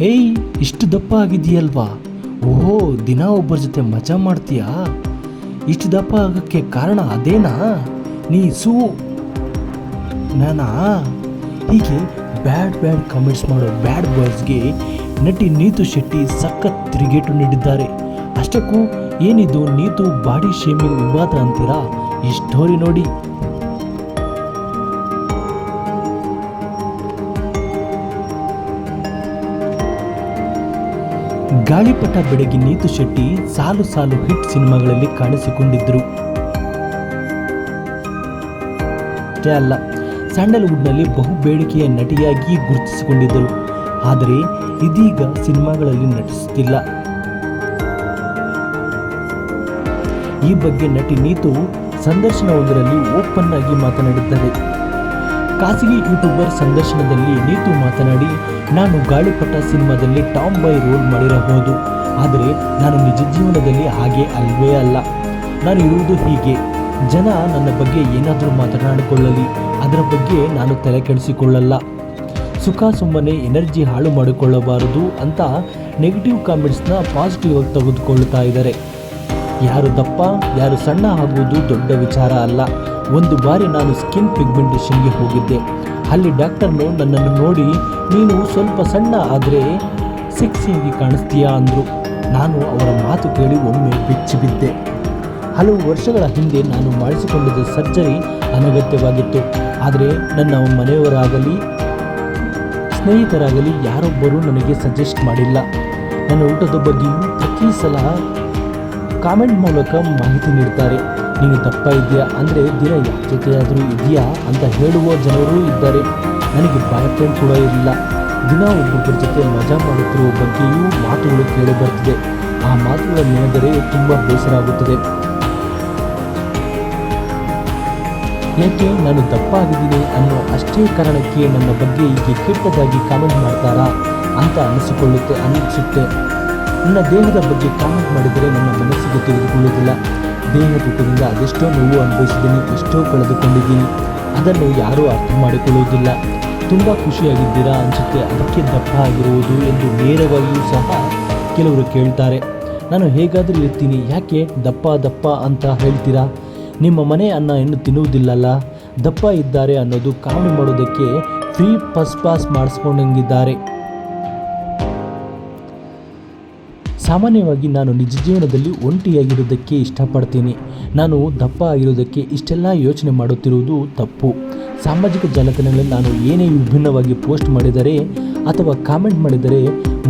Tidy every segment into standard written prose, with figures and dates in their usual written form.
ಹೇಯ್, ಇಷ್ಟು ದಪ್ಪ ಆಗಿದೆಯಲ್ವಾ? ಓಹೋ, ದಿನ ಒಬ್ಬರ ಜೊತೆ ಮಜಾ ಮಾಡ್ತೀಯಾ? ಇಷ್ಟು ದಪ್ಪ ಆಗೋಕ್ಕೆ ಕಾರಣ ಅದೇನಾ? ನೀ ನಾನಾ? ಹೀಗೆ ಬ್ಯಾಡ್ ಕಮೆಂಟ್ಸ್ ಮಾಡೋ ಬ್ಯಾಡ್ ಬಾಯ್ಸ್ಗೆ ನಟಿ ನೀತು ಶೆಟ್ಟಿ ಸಖತ್ ತಿರುಗೇಟು ನೀಡಿದ್ದಾರೆ. ಅಷ್ಟಕ್ಕೂ ಏನಿದು ನೀತು ಬಾಡಿ ಶೇಮಿಂಗ್ ವಿವಾದ ಅಂತೀರಾ? ಈ ಸ್ಟೋರಿ ನೋಡಿ. ಗಾಳಿಪಟ ಬೆಡಗಿ ನೀತು ಶೆಟ್ಟಿ ಸಾಲು ಹಿಟ್ ಸಿನಿಮಾಗಳಲ್ಲಿ ಕಾಣಿಸಿಕೊಂಡಿದ್ದರು. ಅಷ್ಟೇ ಅಲ್ಲ, ಸ್ಯಾಂಡಲ್ವುಡ್ನಲ್ಲಿ ಬಹು ಬೇಡಿಕೆಯ ನಟಿಯಾಗಿ ಗುರುತಿಸಿಕೊಂಡಿದ್ದರು. ಆದರೆ ಇದೀಗ ಸಿನಿಮಾಗಳಲ್ಲಿ ನಟಿಸುತ್ತಿಲ್ಲ. ಈ ಬಗ್ಗೆ ನಟಿ ನೀತು ಸಂದರ್ಶನವೊಂದರಲ್ಲಿ ಓಪನ್ ಆಗಿ ಮಾತನಾಡಿದ್ದಾರೆ. ಖಾಸಗಿ ಯೂಟ್ಯೂಬರ್ ಸಂದರ್ಶನದಲ್ಲಿ ನೀತು ಮಾತನಾಡಿ, ನಾನು ಗಾಳಿಪಟ ಸಿನಿಮಾದಲ್ಲಿ ಟಾಮ್ ಬಾಯ್ ರೋಲ್ ಮಾಡಿರಬಹುದು, ಆದರೆ ನಾನು ನಿಜ ಜೀವನದಲ್ಲಿ ಹಾಗೆ ಅಲ್ವೇ ಅಲ್ಲ. ನಾನು ಇರುವುದು ಹೀಗೆ. ಜನ ನನ್ನ ಬಗ್ಗೆ ಏನಾದರೂ ಮಾತನಾಡಿಕೊಳ್ಳಲಿ, ಅದರ ಬಗ್ಗೆ ನಾನು ತಲೆ ಕೆಡಿಸಿಕೊಳ್ಳಲ್ಲ. ಸುಖ ಸುಮ್ಮನೆ ಎನರ್ಜಿ ಹಾಳು ಮಾಡಿಕೊಳ್ಳಬಾರದು ಅಂತ ನೆಗೆಟಿವ್ ಕಾಮೆಂಟ್ಸ್ನ ಪಾಸಿಟಿವ್ ಆಗಿ ತೆಗೆದುಕೊಳ್ಳುತ್ತಾ ಇದ್ದಾರೆ. ಯಾರು ದಪ್ಪ ಯಾರು ಸಣ್ಣ ಆಗುವುದು ದೊಡ್ಡ ವಿಚಾರ ಅಲ್ಲ. ಒಂದು ಬಾರಿ ನಾನು ಸ್ಕಿನ್ ಪಿಗ್ಮೆಂಟೇಷನ್ಗೆ ಹೋಗಿದ್ದೆ. ಅಲ್ಲಿ ಡಾಕ್ಟರ್ನು ನನ್ನನ್ನು ನೋಡಿ, ನೀನು ಸ್ವಲ್ಪ ಸಣ್ಣ ಆದರೆ ಸೆಕ್ಸಿಯಾಗಿ ಕಾಣಿಸ್ತೀಯಾ ಅಂದರು. ನಾನು ಅವರ ಮಾತು ಕೇಳಿ ಒಮ್ಮೆ ಬಿದ್ದೆ. ಹಲವು ವರ್ಷಗಳ ಹಿಂದೆ ನಾನು ಮಾಡಿಸಿಕೊಂಡಿದ್ದ ಸರ್ಜರಿ ಅನಗತ್ಯವಾಗಿತ್ತು. ಆದರೆ ನನ್ನ ಮನೆಯವರಾಗಲಿ ಸ್ನೇಹಿತರಾಗಲಿ ಯಾರೊಬ್ಬರೂ ನನಗೆ ಸಜೆಸ್ಟ್ ಮಾಡಿಲ್ಲ. ನನ್ನ ಊಟದ ಬಗ್ಗೆಯೂ ಪ್ರತಿ ಸಲ ಕಾಮೆಂಟ್ ಮೂಲಕ ಮಾಹಿತಿ ನೀಡ್ತಾರೆ. ನೀನು ದಪ್ಪ ಇದೆಯಾ ಅಂದರೆ ದಿನ ಯಾರ ಜೊತೆಯಾದರೂ ಇದೆಯಾ ಅಂತ ಹೇಳುವ ಜನರೂ ಇದ್ದಾರೆ. ನನಗೆ ಬಾಯ್ ಫ್ರೆಂಡ್ ಕೂಡ ಇರಲಿಲ್ಲ. ದಿನ ಒಬ್ಬೊಬ್ಬರ ಜೊತೆ ಮಜಾ ಮಾಡುತ್ತಿರುವ ಬಗ್ಗೆಯೂ ಮಾತುಗಳು ಕೇಳಿ ಬರ್ತಿದೆ. ಆ ಮಾತುಗಳ ನೆನೆದರೆ ತುಂಬ ಬೇಸರ ಆಗುತ್ತದೆ. ಯಾಕೆ ನಾನು ದಪ್ಪ ಆಗಿದ್ದೀನಿ ಅನ್ನೋ ಅಷ್ಟೇ ಕಾರಣಕ್ಕೆ ನನ್ನ ಬಗ್ಗೆ ಹೀಗೆ ಕೆಟ್ಟದಾಗಿ ಕಾಮೆಂಟ್ ಮಾಡ್ತಾರಾ ಅಂತ ಅನಿಸುತ್ತೆ. ನನ್ನ ದೇಹದ ಬಗ್ಗೆ ಕಾಮೆಂಟ್ ಮಾಡಿದರೆ ನನ್ನ ಮನಸ್ಸಿಗೆ ತೆಗೆದುಕೊಳ್ಳುವುದಿಲ್ಲ. ದೇಹ ತೂಕದಿಂದ ಅದೆಷ್ಟೋ ನೋವು ಅನುಭವಿಸಿದ್ದೀನಿ, ಎಷ್ಟೋ ಕಳೆದುಕೊಂಡಿದ್ದೀನಿ. ಅದನ್ನು ಯಾರೂ ಅರ್ಥ ಮಾಡಿಕೊಳ್ಳುವುದಿಲ್ಲ. ತುಂಬ ಖುಷಿಯಾಗಿದ್ದೀರಾ ಅನಿಸುತ್ತೆ, ಅದಕ್ಕೆ ದಪ್ಪ ಆಗಿರುವುದು ಎಂದು ನೇರವಾಗಿಯೂ ಸಹ ಕೆಲವರು ಕೇಳ್ತಾರೆ. ನಾನು ಹೇಗಾದರೂ ಇರ್ತೀನಿ, ಯಾಕೆ ದಪ್ಪ ಅಂತ ಹೇಳ್ತೀರಾ? ನಿಮ್ಮ ಮನೆ ಅನ್ನ ಇನ್ನು ತಿನ್ನುವುದಿಲ್ಲಲ್ಲ. ದಪ್ಪ ಇದ್ದಾರೆ ಅನ್ನೋದು ಕಾಮೆಂಟ್ ಮಾಡೋದಕ್ಕೆ ಫ್ರೀ ಪಾಸ್ ಮಾಡಿಸ್ಕೊಂಡಂಗಿದ್ದಾರೆ. ಸಾಮಾನ್ಯವಾಗಿ ನಾನು ನಿಜ ಜೀವನದಲ್ಲಿ ಒಂಟಿಯಾಗಿರೋದಕ್ಕೆ ಇಷ್ಟಪಡ್ತೀನಿ. ನಾನು ದಪ್ಪ ಆಗಿರೋದಕ್ಕೆ ಇಷ್ಟೆಲ್ಲ ಯೋಚನೆ ಮಾಡುತ್ತಿರುವುದು ತಪ್ಪು. ಸಾಮಾಜಿಕ ಜಾಲತಾಣಗಳಲ್ಲಿ ನಾನು ಏನೇ ವಿಭಿನ್ನವಾಗಿ ಪೋಸ್ಟ್ ಮಾಡಿದರೆ ಅಥವಾ ಕಾಮೆಂಟ್ ಮಾಡಿದರೆ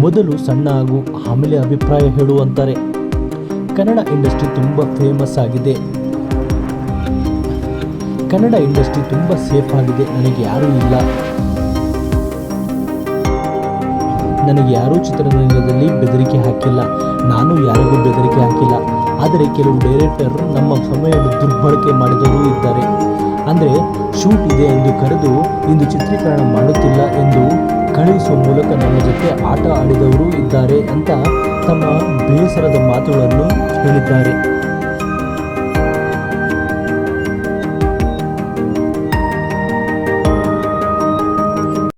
ಮೊದಲು ಸಣ್ಣ ಆಗು, ಆಮೇಲೆ ಅಭಿಪ್ರಾಯ ಹೇಳು ಅಂತಾರೆ. ಕನ್ನಡ ಇಂಡಸ್ಟ್ರಿ ತುಂಬ ಫೇಮಸ್ ಆಗಿದೆ. ಕನ್ನಡ ಇಂಡಸ್ಟ್ರಿ ತುಂಬ ಸೇಫ್ ಆಗಿದೆ. ನನಗೆ ಯಾರೂ ಚಿತ್ರರಂಗದಲ್ಲಿ ಬೆದರಿಕೆ ಹಾಕಿಲ್ಲ. ನಾನು ಯಾರಿಗೂ ಬೆದರಿಕೆ ಹಾಕಿಲ್ಲ. ಆದರೆ ಕೆಲವು ಡೈರೆಕ್ಟರ್ ನಮ್ಮ ಸಮಯವನ್ನು ದುರ್ಬಳಕೆ ಮಾಡಿದವರು ಇದ್ದಾರೆ. ಅಂದರೆ ಶೂಟ್ ಇದೆ ಎಂದು ಕರೆದು ಇಂದು ಚಿತ್ರೀಕರಣ ಮಾಡುತ್ತಿಲ್ಲ ಎಂದು ಕಳುಹಿಸುವ ಮೂಲಕ ನಮ್ಮ ಜೊತೆ ಆಟ ಆಡಿದವರು ಇದ್ದಾರೆ ಅಂತ ತಮ್ಮ ಬೇಸರದ ಮಾತುಗಳನ್ನು ಹೇಳಿದ್ದಾರೆ.